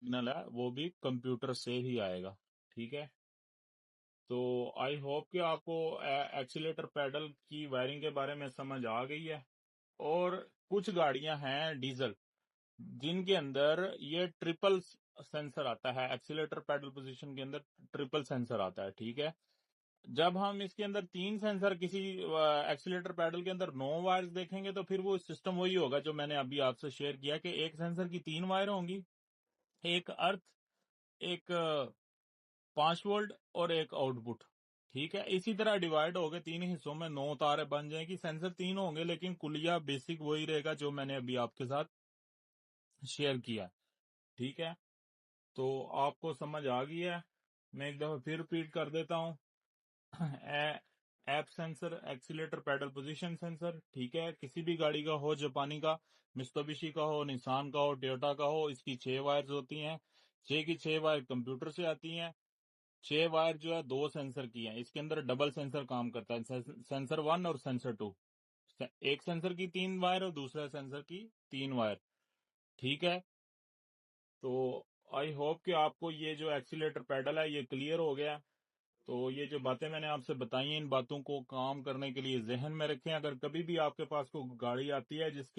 Signal है वो भी कंप्यूटर से ही आएगा। ठीक है, तो आई होप कि आपको एक्सीलेटर पैडल की वायरिंग के बारे में समझ आ गई है। और कुछ गाड़ियां हैं डीजल जिनके अंदर ये ट्रिपल सेंसर आता है, एक्सीलेटर पैडल पोजीशन के अंदर ट्रिपल सेंसर आता है। ठीक है, जब हम इसके अंदर 3 सेंसर किसी एक्सीलेटर पैडल के अंदर 9 वायर्स देखेंगे तो फिर वो सिस्टम वही होगा जो मैंने अभी आपसे शेयर किया कि एक सेंसर की 3 वायर होंगी, एक अर्थ, एक 5 वोल्ट और एक आउटपुट। ठीक है, इसी तरह डिवाइड हो गए 3 हिस्सों में 9 तारे बन जाएंगी। सेंसर 3 होंगे लेकिन कुलिया बेसिक वही रहेगा जो मैंने अभी आपके साथ शेयर किया। ठीक है, तो आपको समझ आ गई है। मैं एक दफा फिर रिपीट कर देता हूँ। App sensor, accelerator pedal position sensor. ठीक है, किसी भी गाड़ी का हो, जापानी का, मित्सुबिशी का हो, निसान का हो, टोयोटा का हो, इसकी 6 वायर्स होती हैं। 6 की 6 वायर कंप्यूटर से आती हैं। 6 वायर जो है 2 सेंसर की हैं। इसके अंदर डबल सेंसर काम करता है, सेंसर 1 और सेंसर 2। एक सेंसर की 3 वायर और दूसरा सेंसर की 3 वायर। ठीक है, तो आई होप कि आपको ये जो एक्सीलेटर पैडल है ये क्लियर हो गया। तो ये जो बातें मैंने आपसे बताई हैं, इन बातों को काम करने के लिए जहन में रखें। अगर कभी भी आपके पास कोई गाड़ी आती है जिसके